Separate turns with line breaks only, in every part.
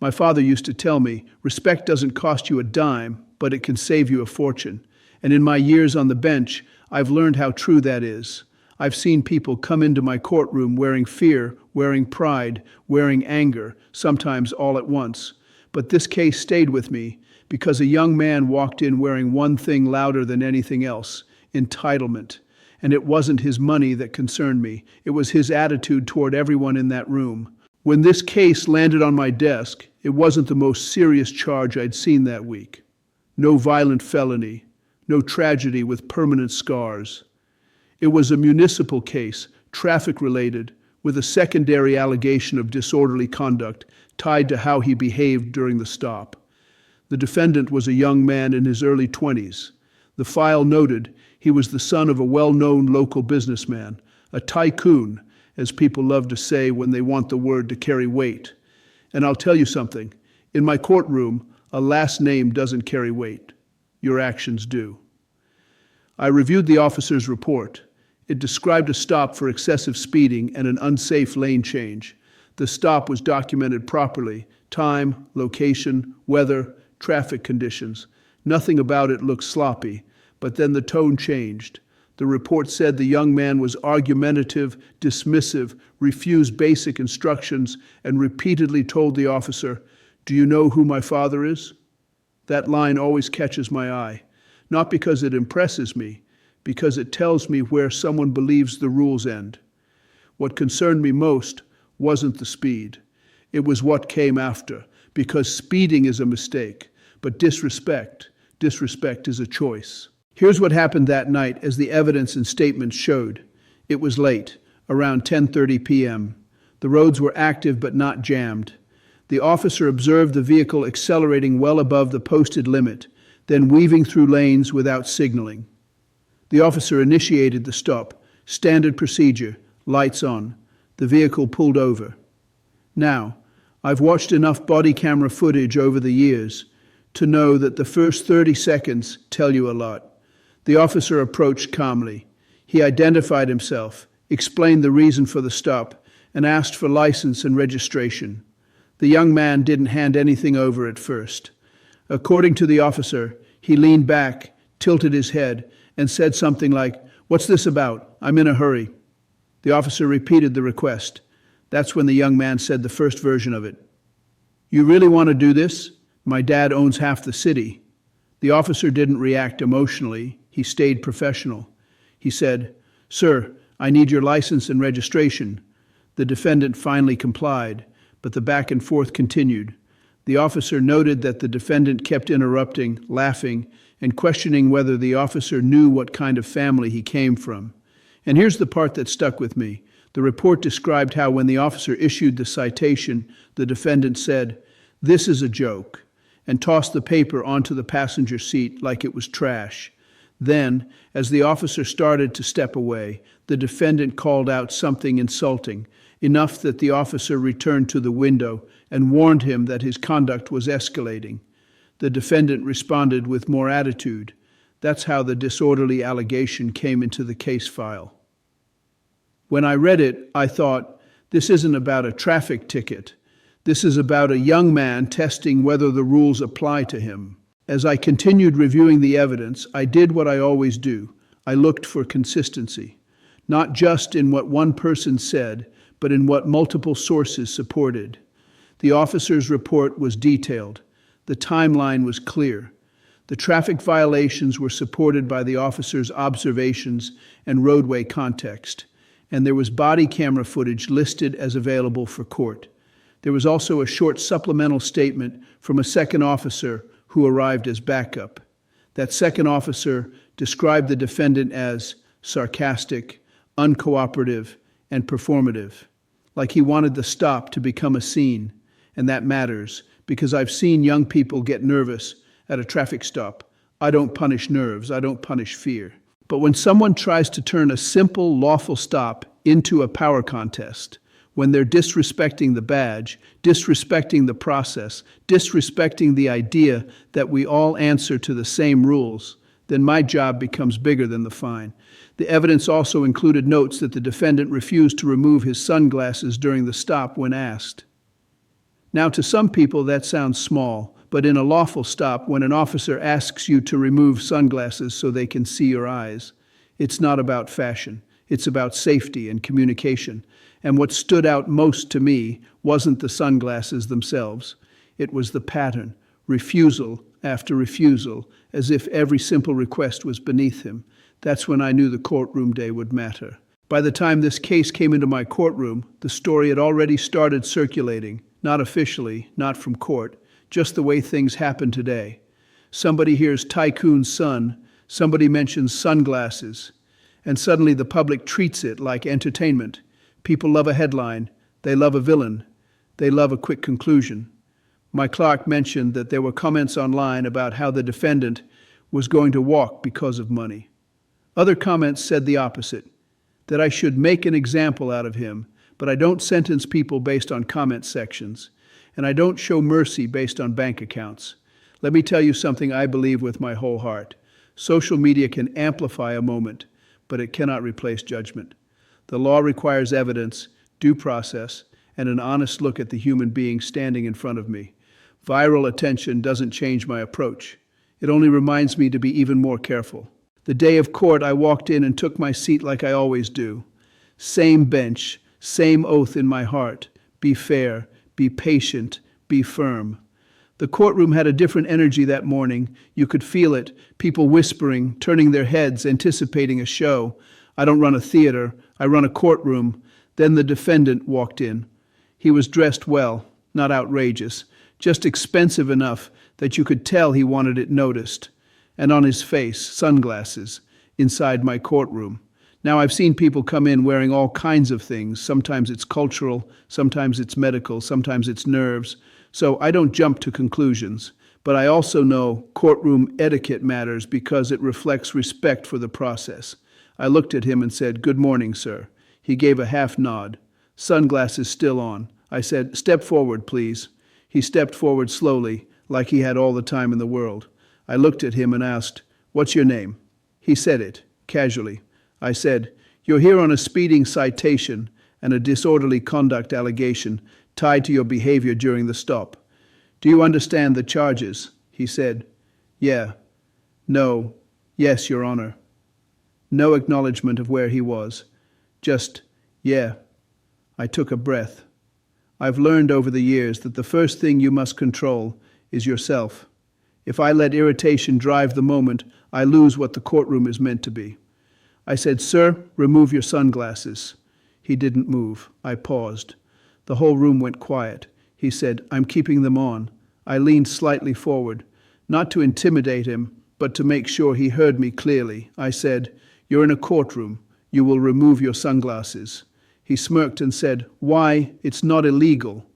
My father used to tell me, respect doesn't cost you a dime, but it can save you a fortune. And in my years on the bench, I've learned how true that is. I've seen people come into my courtroom wearing fear, wearing pride, wearing anger, sometimes all at once. But this case stayed with me because a young man walked in wearing one thing louder than anything else: entitlement. And it wasn't his money that concerned me. It was his attitude toward everyone in that room. When this case landed on my desk, it wasn't the most serious charge I'd seen that week. No violent felony, no tragedy with permanent scars. It was a municipal case, traffic-related, with a secondary allegation of disorderly conduct tied to how he behaved during the stop. The defendant was a young man in his early 20s. The file noted he was the son of a well-known local businessman, a tycoon, as people love to say when they want the word to carry weight. And I'll tell you something, in my courtroom, a last name doesn't carry weight. Your actions do. I reviewed the officer's report. It described a stop for excessive speeding and an unsafe lane change. The stop was documented properly: time, location, weather, traffic conditions. Nothing about it looked sloppy, but then the tone changed. The report said the young man was argumentative, dismissive, refused basic instructions, and repeatedly told the officer, "Do you know who my father is?" That line always catches my eye, not because it impresses me, because it tells me where someone believes the rules end. What concerned me most wasn't the speed. It was what came after, because speeding is a mistake, but disrespect is a choice. Here's what happened that night as the evidence and statements showed. It was late, around 10:30 p.m. The roads were active but not jammed. The officer observed the vehicle accelerating well above the posted limit, then weaving through lanes without signaling. The officer initiated the stop. Standard procedure, lights on. The vehicle pulled over. Now, I've watched enough body camera footage over the years to know that the first 30 seconds tell you a lot. The officer approached calmly. He identified himself, explained the reason for the stop, and asked for license and registration. The young man didn't hand anything over at first. According to the officer, he leaned back, tilted his head, and said something like, "What's this about? I'm in a hurry." The officer repeated the request. That's when the young man said the first version of it. "You really want to do this? My dad owns half the city." The officer didn't react emotionally. He stayed professional. He said, "Sir, I need your license and registration." The defendant finally complied, but the back and forth continued. The officer noted that the defendant kept interrupting, laughing, and questioning whether the officer knew what kind of family he came from. And here's the part that stuck with me. The report described how when the officer issued the citation, the defendant said, "This is a joke," and tossed the paper onto the passenger seat like it was trash. Then, as the officer started to step away, the defendant called out something insulting, enough that the officer returned to the window and warned him that his conduct was escalating. The defendant responded with more attitude. That's how the disorderly allegation came into the case file. When I read it, I thought, this isn't about a traffic ticket. This is about a young man testing whether the rules apply to him. As I continued reviewing the evidence, I did what I always do. I looked for consistency, not just in what one person said, but in what multiple sources supported. The officer's report was detailed. The timeline was clear. The traffic violations were supported by the officer's observations and roadway context, and there was body camera footage listed as available for court. There was also a short supplemental statement from a second officer who arrived as backup. That second officer described the defendant as sarcastic, uncooperative, and performative, like he wanted the stop to become a scene. And that matters, because I've seen young people get nervous at a traffic stop. I don't punish nerves, I don't punish fear. But when someone tries to turn a simple, lawful stop into a power contest, when they're disrespecting the badge, disrespecting the process, disrespecting the idea that we all answer to the same rules, then my job becomes bigger than the fine. The evidence also included notes that the defendant refused to remove his sunglasses during the stop when asked. Now, to some people that sounds small, but in a lawful stop, when an officer asks you to remove sunglasses so they can see your eyes, it's not about fashion. It's about safety and communication. And what stood out most to me wasn't the sunglasses themselves. It was the pattern, refusal after refusal, as if every simple request was beneath him. That's when I knew the courtroom day would matter. By the time this case came into my courtroom, the story had already started circulating, not officially, not from court, just the way things happen today. Somebody hears Tycoon's son, somebody mentions sunglasses, and suddenly the public treats it like entertainment. People love a headline, they love a villain, they love a quick conclusion. My clerk mentioned that there were comments online about how the defendant was going to walk because of money. Other comments said the opposite, that I should make an example out of him, but I don't sentence people based on comment sections, and I don't show mercy based on bank accounts. Let me tell you something I believe with my whole heart. Social media can amplify a moment, but it cannot replace judgment. The law requires evidence, due process, and an honest look at the human being standing in front of me. Viral attention doesn't change my approach. It only reminds me to be even more careful. The day of court, I walked in and took my seat like I always do. Same bench, same oath in my heart. Be fair, be patient, be firm. The courtroom had a different energy that morning. You could feel it. People whispering, turning their heads, anticipating a show. I don't run a theater. I run a courtroom. Then the defendant walked in. He was dressed well, not outrageous, just expensive enough that you could tell he wanted it noticed. And on his face, sunglasses, inside my courtroom. Now, I've seen people come in wearing all kinds of things. Sometimes it's cultural, sometimes it's medical, sometimes it's nerves. So I don't jump to conclusions. But I also know courtroom etiquette matters because it reflects respect for the process. I looked at him and said, "Good morning, sir." He gave a half nod. Sunglasses still on. I said, "Step forward, please." He stepped forward slowly, like he had all the time in the world. I looked at him and asked, "What's your name?" He said it, casually. I said, "You're here on a speeding citation and a disorderly conduct allegation tied to your behavior during the stop. Do you understand the charges?" He said, "Yeah." "No." "Yes, Your Honor." No acknowledgement of where he was. Just, "Yeah." I took a breath. I've learned over the years that the first thing you must control is yourself. If I let irritation drive the moment, I lose what the courtroom is meant to be. I said, "Sir, remove your sunglasses." He didn't move. I paused. The whole room went quiet. He said, "I'm keeping them on." I leaned slightly forward, not to intimidate him, but to make sure he heard me clearly. I said, "You're in a courtroom. You will remove your sunglasses." He smirked and said, "Why? It's not illegal."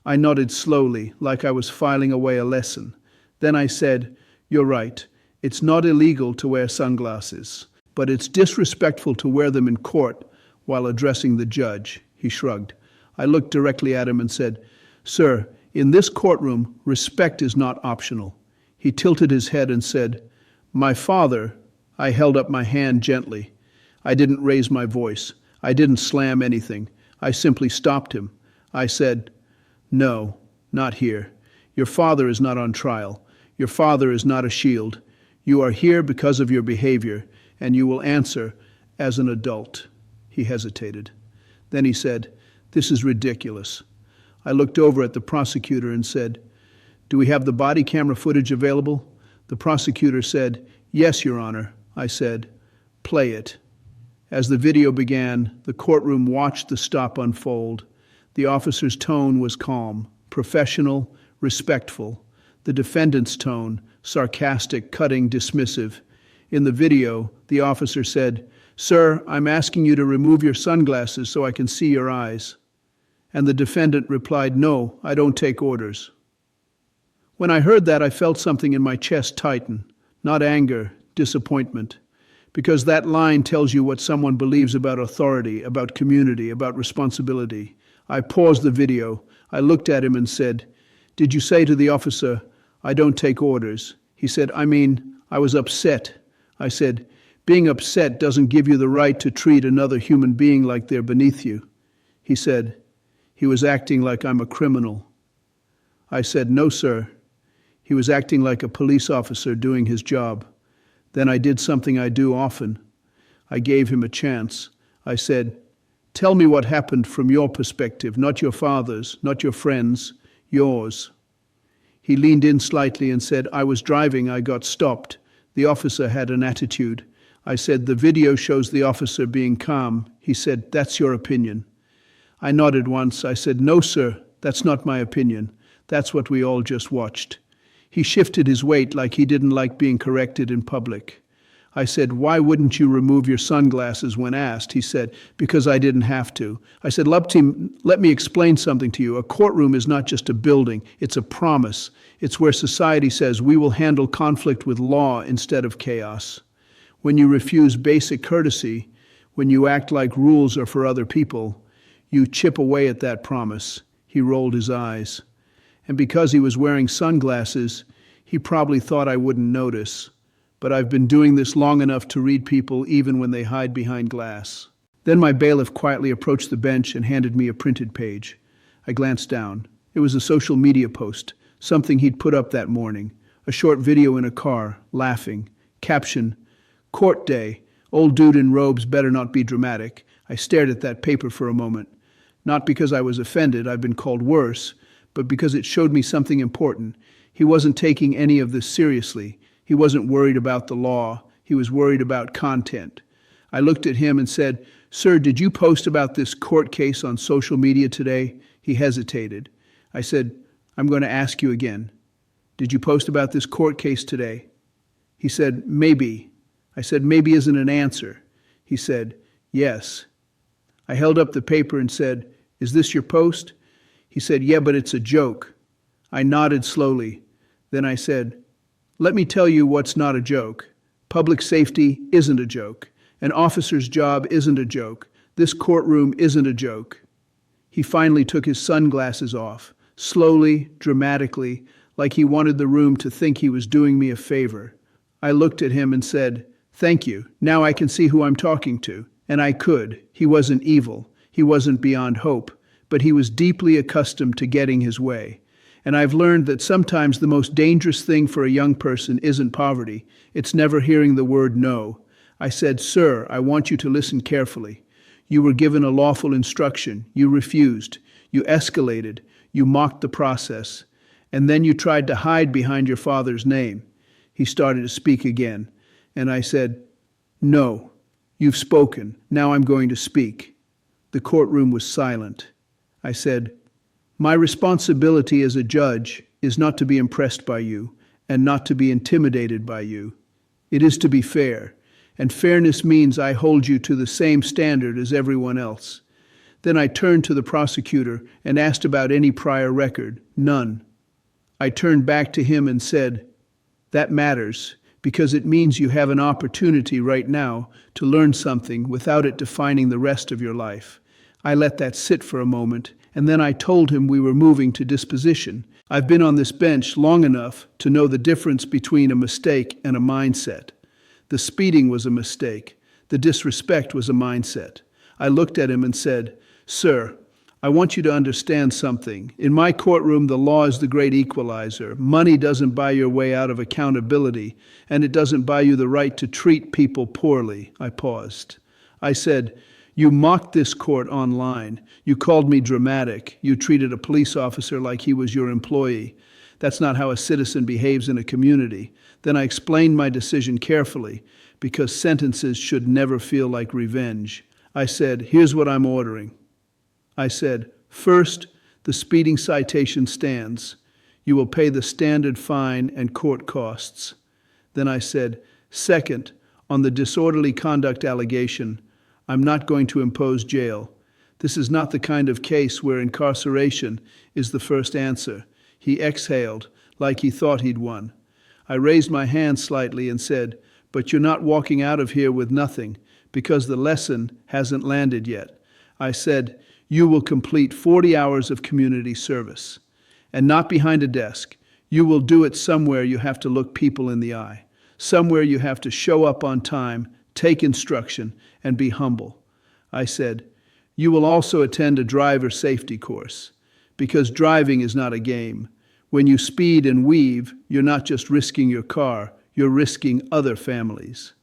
I nodded slowly, like I was filing away a lesson. Then I said, "You're right. It's not illegal to wear sunglasses, but it's disrespectful to wear them in court while addressing the judge." He shrugged. I looked directly at him and said, "Sir, in this courtroom, respect is not optional." He tilted his head and said, "My father." I held up my hand gently. I didn't raise my voice. I didn't slam anything. I simply stopped him. I said, "No, not here. Your father is not on trial. Your father is not a shield. You are here because of your behavior, and you will answer as an adult." He hesitated. Then he said, "This is ridiculous." I looked over at the prosecutor and said, "Do we have the body camera footage available?" The prosecutor said, "Yes, Your Honor." I said, "Play it." As the video began, the courtroom watched the stop unfold. The officer's tone was calm, professional, respectful. The defendant's tone, sarcastic, cutting, dismissive. In the video, the officer said, "Sir, I'm asking you to remove your sunglasses so I can see your eyes." And the defendant replied, "No, I don't take orders." When I heard that, I felt something in my chest tighten. Not anger, disappointment. Because that line tells you what someone believes about authority, about community, about responsibility. I paused the video. I looked at him and said, "Did you say to the officer, 'I don't take orders'?" He said, I was upset." I said, "Being upset doesn't give you the right to treat another human being like they're beneath you." He said, "He was acting like I'm a criminal." I said, "No, sir." He was acting like a police officer doing his job. Then I did something I do often. I gave him a chance. I said, "Tell me what happened from your perspective, not your father's, not your friend's, yours." He leaned in slightly and said, "I was driving, I got stopped. The officer had an attitude." I said, "The video shows the officer being calm." He said, "That's your opinion." I nodded once. I said, "No, sir, that's not my opinion. That's what we all just watched." He shifted his weight like he didn't like being corrected in public. I said, "Why wouldn't you remove your sunglasses when asked?" He said, "Because I didn't have to." I said, "Lupteam, let me explain something to you. A courtroom is not just a building. It's a promise. It's where society says we will handle conflict with law instead of chaos. When you refuse basic courtesy, when you act like rules are for other people, you chip away at that promise." He rolled his eyes. And because he was wearing sunglasses, he probably thought I wouldn't notice. But I've been doing this long enough to read people even when they hide behind glass. Then my bailiff quietly approached the bench and handed me a printed page. I glanced down. It was a social media post, something he'd put up that morning. A short video in a car, laughing. Caption, "Court day. Old dude in robes better not be dramatic." I stared at that paper for a moment. Not because I was offended, I've been called worse, but because it showed me something important. He wasn't taking any of this seriously. He wasn't worried about the law. He was worried about content. I looked at him and said, "Sir, did you post about this court case on social media today?" He hesitated. I said, "I'm going to ask you again. Did you post about this court case today?" He said, "Maybe." I said, "Maybe isn't an answer." He said, "Yes." I held up the paper and said, "Is this your post?" He said, "Yeah, but it's a joke." I nodded slowly. Then I said, "Let me tell you what's not a joke. Public safety isn't a joke. An officer's job isn't a joke. This courtroom isn't a joke." He finally took his sunglasses off, slowly, dramatically, like he wanted the room to think he was doing me a favor. I looked at him and said, "Thank you. Now I can see who I'm talking to." And I could. He wasn't evil. He wasn't beyond hope. But he was deeply accustomed to getting his way. And I've learned that sometimes the most dangerous thing for a young person isn't poverty. It's never hearing the word no. I said, "Sir, I want you to listen carefully. You were given a lawful instruction. You refused. You escalated. You mocked the process. And then you tried to hide behind your father's name." He started to speak again. And I said, "No, you've spoken. Now I'm going to speak." The courtroom was silent. I said, "My responsibility as a judge is not to be impressed by you and not to be intimidated by you. It is to be fair, and fairness means I hold you to the same standard as everyone else." Then I turned to the prosecutor and asked about any prior record. None. I turned back to him and said, "That matters, because it means you have an opportunity right now to learn something without it defining the rest of your life." I let that sit for a moment, and then I told him we were moving to disposition. I've been on this bench long enough to know the difference between a mistake and a mindset. The speeding was a mistake. The disrespect was a mindset. I looked at him and said, "Sir, I want you to understand something. In my courtroom, the law is the great equalizer. Money doesn't buy your way out of accountability, and it doesn't buy you the right to treat people poorly." I paused. I said, "You mocked this court online. You called me dramatic. You treated a police officer like he was your employee. That's not how a citizen behaves in a community." Then I explained my decision carefully, because sentences should never feel like revenge. I said, "Here's what I'm ordering." I said, "First, the speeding citation stands. You will pay the standard fine and court costs." Then I said, "Second, on the disorderly conduct allegation, I'm not going to impose jail. This is not the kind of case where incarceration is the first answer." He exhaled, like he thought he'd won. I raised my hand slightly and said, "But you're not walking out of here with nothing, because the lesson hasn't landed yet." I said, "You will complete 40 hours of community service, and not behind a desk. You will do it somewhere you have to look people in the eye, somewhere you have to show up on time, take instruction, and be humble." I said, "You will also attend a driver safety course, because driving is not a game. When you speed and weave, you're not just risking your car, you're risking other families.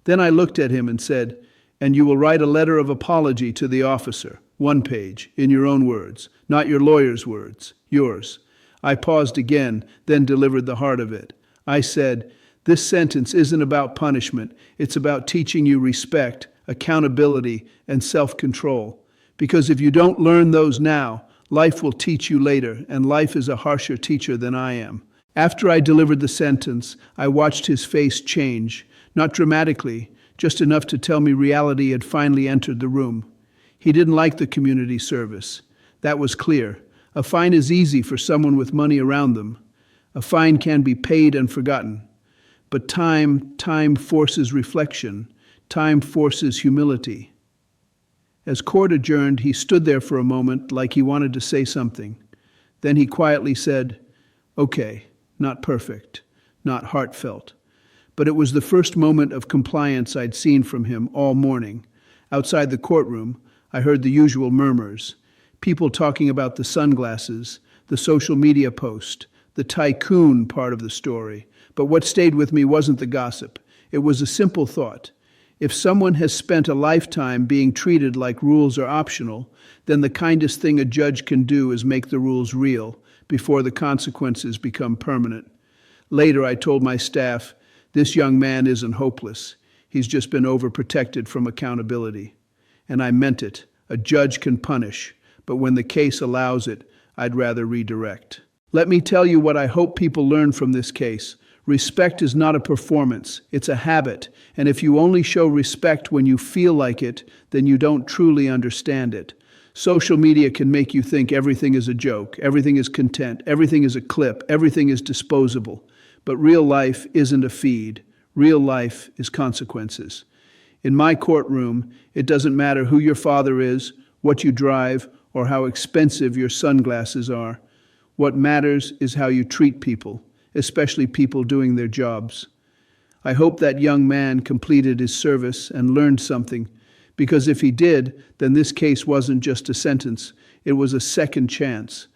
Then I looked at him and said, "And you will write a letter of apology to the officer, 1 page, in your own words, not your lawyer's words, yours." I paused again, then delivered the heart of it. I said, "This sentence isn't about punishment, it's about teaching you respect, accountability, and self-control. Because if you don't learn those now, life will teach you later, and life is a harsher teacher than I am." After I delivered the sentence, I watched his face change, not dramatically, just enough to tell me reality had finally entered the room. He didn't like the community service. That was clear. A fine is easy for someone with money around them. A fine can be paid and forgotten. But time forces reflection. Time forces humility. As court adjourned, he stood there for a moment like he wanted to say something. Then he quietly said, "Okay, not perfect, not heartfelt." But it was the first moment of compliance I'd seen from him all morning. Outside the courtroom, I heard the usual murmurs. People talking about the sunglasses, the social media post, the Tycoon part of the story. But what stayed with me wasn't the gossip. It was a simple thought. If someone has spent a lifetime being treated like rules are optional, then the kindest thing a judge can do is make the rules real before the consequences become permanent. Later, I told my staff, "This young man isn't hopeless. He's just been overprotected from accountability." And I meant it. A judge can punish, but when the case allows it, I'd rather redirect. Let me tell you what I hope people learn from this case. Respect is not a performance, it's a habit. And if you only show respect when you feel like it, then you don't truly understand it. Social media can make you think everything is a joke, everything is content, everything is a clip, everything is disposable. But real life isn't a feed. Real life is consequences. In my courtroom, it doesn't matter who your father is, what you drive, or how expensive your sunglasses are. What matters is how you treat people, especially people doing their jobs. I hope that young man completed his service and learned something, because if he did, then this case wasn't just a sentence, it was a second chance.